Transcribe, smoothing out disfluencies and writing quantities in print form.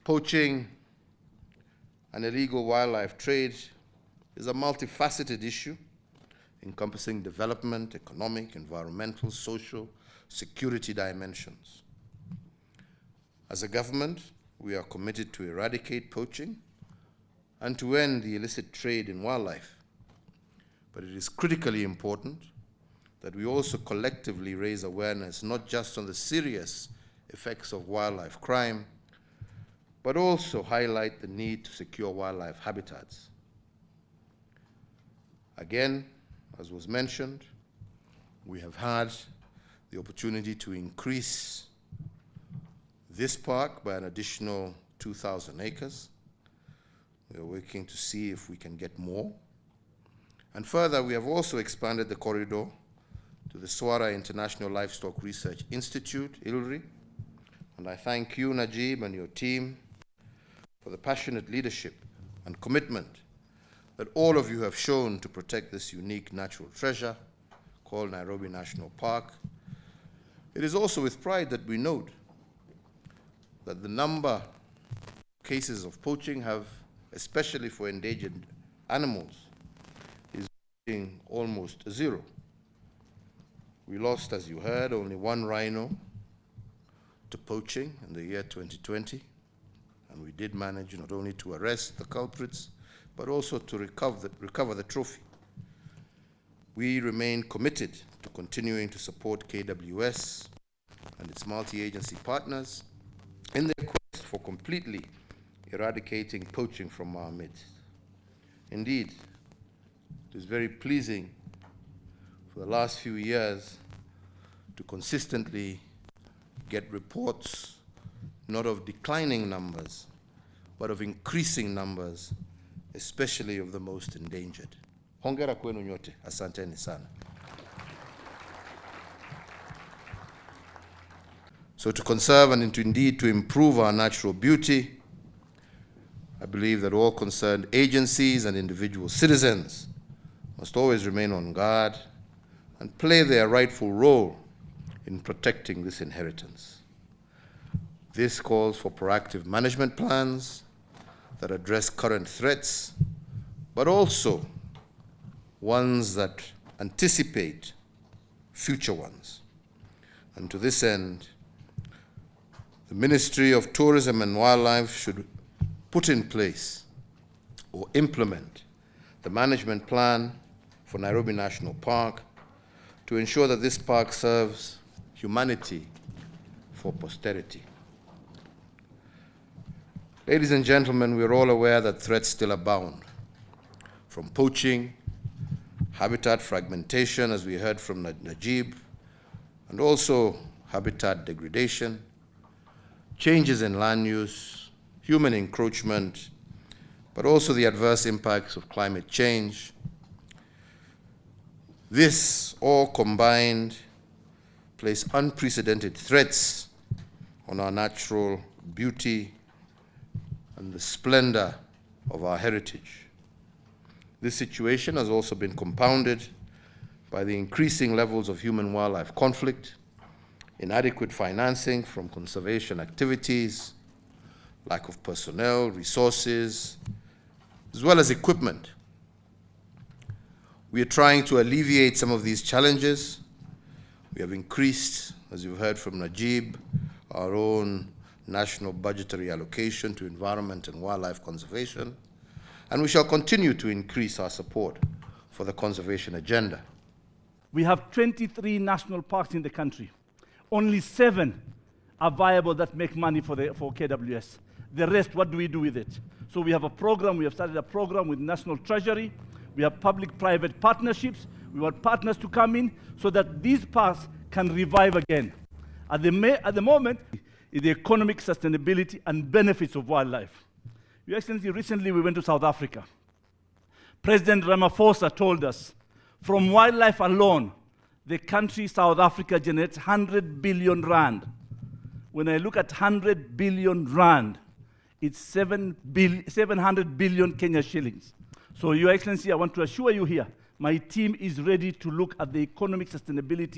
Poaching and illegal wildlife trade is a multifaceted issue encompassing development, economic, environmental, social, security dimensions. As a government, we are committed to eradicate poaching and to end the illicit trade in wildlife. But it is critically important that we also collectively raise awareness not just on the serious effects of wildlife crime, but also highlight the need to secure wildlife habitats. Again, as was mentioned, we have had the opportunity to increase this park by an additional 2,000 acres. We are working to see if we can get more. And further, we have also expanded the corridor to the Swara International Livestock Research Institute, ILRI. And I thank you, Najib, and your team for the passionate leadership and commitment that all of you have shown to protect this unique natural treasure called Nairobi National Park. It is also with pride that we note that the number of cases of poaching have, especially for endangered animals, is almost zero. We lost, as you heard, only one rhino to poaching in the year 2020, and we did manage not only to arrest the culprits, but also to recover the trophy. We remain committed to continuing to support KWS and its multi-agency partners in their quest for completely eradicating poaching from our midst. Indeed, it is very pleasing for the last few years to consistently get reports not of declining numbers, but of increasing numbers, especially of the most endangered. Hongera kwenu nyote, asanteni sana. So to conserve and indeed to improve our natural beauty, I believe that all concerned agencies and individual citizens must always remain on guard and play their rightful role in protecting this inheritance. This calls for proactive management plans that address current threats, but also ones that anticipate future ones. And to this end, the Ministry of Tourism and Wildlife should put in place or implement the management plan for Nairobi National Park to ensure that this park serves humanity for posterity. Ladies and gentlemen, we're all aware that threats still abound, from poaching, habitat fragmentation, as we heard from Najib, and also habitat degradation, changes in land use, human encroachment, but also the adverse impacts of climate change. This all combined place unprecedented threats on our natural beauty and the splendor of our heritage. This situation has also been compounded by the increasing levels of human-wildlife conflict, inadequate financing from conservation activities, lack of personnel, resources, as well as equipment. We are trying to alleviate some of these challenges. We have increased, as you've heard from Najib, our own national budgetary allocation to environment and wildlife conservation, and we shall continue to increase our support for the conservation agenda. We have 23 national parks in the country. Only 7 are viable that make money for KWS. The rest, what do we do with it? So we have a program, we have started a program with National Treasury. We have public-private partnerships. We want partners to come in so that these parks can revive again. At the moment, is the economic sustainability and benefits of wildlife. Your Excellency, recently we went to South Africa. President Ramaphosa told us, from wildlife alone, the country South Africa generates 100 billion rand. When I look at 100 billion rand, it's 700 billion Kenya shillings. So, Your Excellency, I want to assure you here, my team is ready to look at the economic sustainability